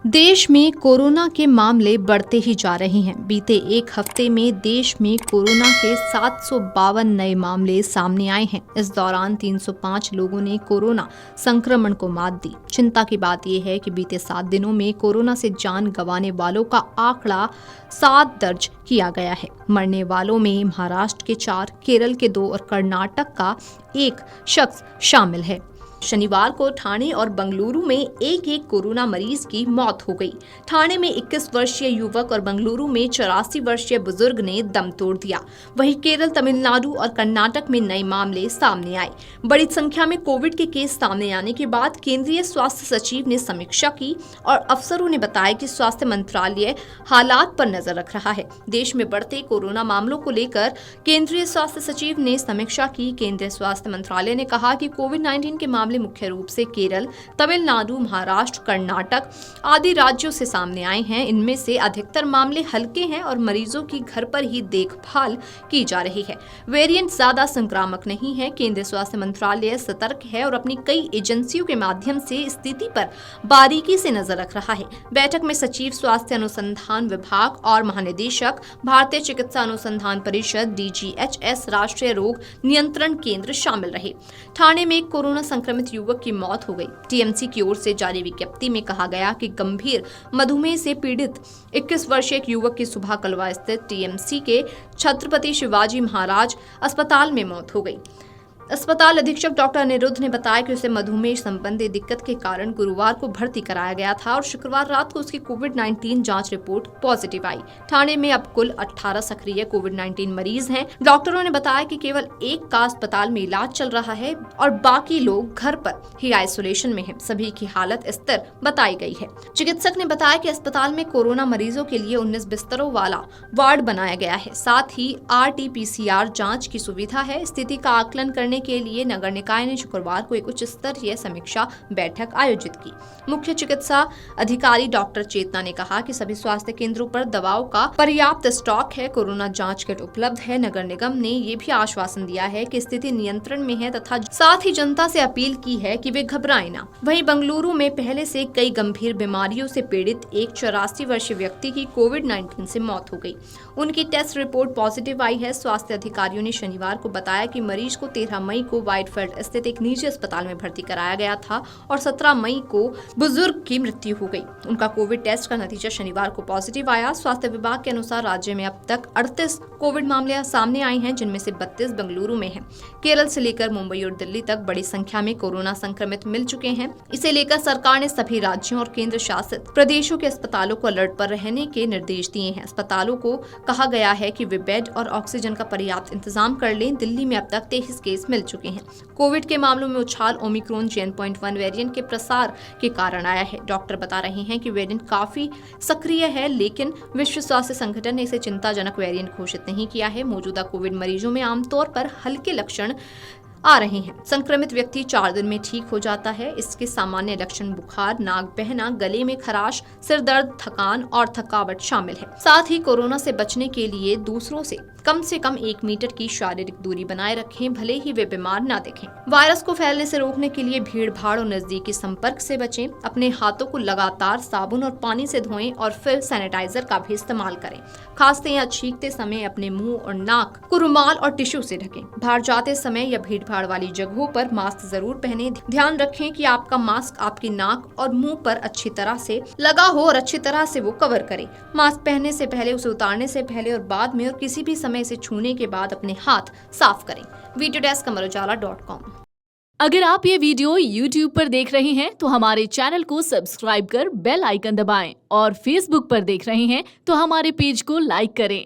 देश में कोरोना के मामले बढ़ते ही जा रहे हैं। बीते एक हफ्ते में देश में कोरोना के 752 नए मामले सामने आए हैं। इस दौरान 305 लोगों ने कोरोना संक्रमण को मात दी। चिंता की बात यह है कि बीते 7 दिनों में कोरोना से जान गंवाने वालों का आंकड़ा 7 दर्ज किया गया है। मरने वालों में महाराष्ट्र के 4, केरल के 2 और कर्नाटक का 1 शख्स शामिल है। शनिवार को ठाणे और बंगलुरु में एक कोरोना मरीज की मौत हो गई। ठाणे में 21 वर्षीय युवक और बंगलुरु में 84 वर्षीय बुजुर्ग ने दम तोड़ दिया। वहीं केरल, तमिलनाडु और कर्नाटक में नए मामले सामने आए। बड़ी संख्या में कोविड के केस सामने आने के बाद केंद्रीय स्वास्थ्य सचिव ने समीक्षा की और अफसरों ने बताया कि स्वास्थ्य मंत्रालय हालात पर नजर रख रहा है। देश में बढ़ते कोरोना मामलों को लेकर केंद्रीय स्वास्थ्य सचिव ने समीक्षा की। केंद्रीय स्वास्थ्य मंत्रालय ने कहा कि कोविड-19 के मामले मुख्य रूप से केरल, तमिलनाडु, महाराष्ट्र, कर्नाटक आदि राज्यों से सामने आए हैं। इनमें से अधिकतर मामले हल्के हैं और मरीजों की घर पर ही देखभाल की जा रही है। वेरिएंट ज्यादा संक्रामक नहीं है। केंद्रीय स्वास्थ्य मंत्रालय सतर्क है और अपनी कई एजेंसियों के माध्यम से स्थिति पर बारीकी से नजर रख रहा है। बैठक में सचिव स्वास्थ्य अनुसंधान विभाग और महानिदेशक भारतीय चिकित्सा अनुसंधान परिषद DGHS राष्ट्रीय रोग नियंत्रण केंद्र शामिल रहे। ठाणे में कोरोना संक्रमित युवक की मौत हो गई। टीएमसी की ओर से जारी विज्ञप्ति में कहा गया कि गंभीर मधुमेह से पीड़ित 21 वर्षीय एक युवक की सुबह कलवा स्थित टीएमसी के छत्रपति शिवाजी महाराज अस्पताल में मौत हो गई। अस्पताल अधीक्षक डॉक्टर अनिरुद्ध ने बताया कि उसे मधुमेह संबंधी दिक्कत के कारण गुरुवार को भर्ती कराया गया था और शुक्रवार रात को उसकी कोविड-19 जांच रिपोर्ट पॉजिटिव आई। ठाणे में अब कुल 18 सक्रिय कोविड-19 मरीज हैं। डॉक्टरों ने बताया कि केवल एक का अस्पताल में इलाज चल रहा है और बाकी लोग घर पर ही आइसोलेशन में हैं। सभी की हालत स्थिर बताई गई है। चिकित्सक ने बताया कि अस्पताल में कोरोना मरीजों के लिए 19 बिस्तरों वाला वार्ड बनाया गया है। साथ ही RT-PCR जांच की सुविधा है। स्थिति का आकलन करने के लिए नगर निकाय ने शुक्रवार को एक उच्च स्तरीय समीक्षा बैठक आयोजित की। मुख्य चिकित्सा अधिकारी डॉक्टर चेतना ने कहा कि सभी स्वास्थ्य केंद्रों पर दवाओं का पर्याप्त स्टॉक है। कोरोना जांच किट उपलब्ध है। नगर निगम ने ये भी आश्वासन दिया है कि स्थिति नियंत्रण में है तथा साथ ही जनता से अपील की है कि वे घबराएं ना। वहीं बंगलुरु में पहले से कई गंभीर बीमारियों से पीड़ित एक 84 वर्षीय व्यक्ति की कोविड-19 से मौत हो गई। उनकी टेस्ट रिपोर्ट पॉजिटिव आई है। स्वास्थ्य अधिकारियों ने शनिवार को बताया कि मरीज को 13 मई को वाइटफील्ड स्थित एक निजी अस्पताल में भर्ती कराया गया था और 17 मई को बुजुर्ग की मृत्यु हो गई। उनका कोविड टेस्ट का नतीजा शनिवार को पॉजिटिव आया। स्वास्थ्य विभाग के अनुसार राज्य में अब तक 38 कोविड मामले सामने आए हैं, जिनमें से 32 बेंगलुरु में हैं। केरल से लेकर मुंबई और दिल्ली तक बड़ी संख्या में कोरोना संक्रमित मिल चुके हैं। इसे लेकर सरकार ने सभी राज्यों और केंद्र शासित प्रदेशों के अस्पतालों को अलर्ट पर रहने के निर्देश दिए हैं। अस्पतालों को कहा गया है कि वे बेड और ऑक्सीजन का पर्याप्त इंतजाम कर लें। दिल्ली में अब तक 23 केस मिल चुके हैं। कोविड के मामलों में उछाल ओमिक्रॉन JN.1 वेरिएंट के प्रसार के कारण आया है। डॉक्टर बता रहे हैं कि वेरिएंट काफी सक्रिय है, लेकिन विश्व स्वास्थ्य संगठन ने इसे चिंताजनक वेरिएंट घोषित नहीं किया है। मौजूदा कोविड मरीजों में आमतौर पर हल्के लक्षण आ रहे हैं। संक्रमित व्यक्ति 4 दिन में ठीक हो जाता है। इसके सामान्य लक्षण बुखार, नाक बहना, गले में खराश, सिर दर्द, थकान और थकावट शामिल है। साथ ही कोरोना से बचने के लिए दूसरों से कम 1 मीटर की शारीरिक दूरी बनाए रखें, भले ही वे बीमार ना दिखें। वायरस को फैलने से रोकने के लिए भीड़ भाड़ और नजदीकी संपर्क से बचें। अपने हाथों को लगातार साबुन और पानी से धोएं और फिर सैनिटाइजर का भी इस्तेमाल करें। खांसते या छींकते समय अपने मुंह और नाक को रुमाल और टिश्यू से ढकें। बाहर जाते समय या भीड़ भाड़ वाली जगहों पर मास्क जरूर पहने। ध्यान रखें कि आपका मास्क आपकी नाक और मुंह पर अच्छी तरह से लगा हो और अच्छी तरह से वो कवर करे। मास्क पहनने से पहले, उसे उतारने से पहले और बाद में और किसी भी समय इसे छूने के बाद अपने हाथ साफ करें। Video desk amarujala.com। अगर आप ये वीडियो YouTube पर देख रहे हैं तो हमारे चैनल को सब्सक्राइब कर बेल आइकन दबाएं और Facebook पर देख रहे हैं तो हमारे पेज को लाइक करें।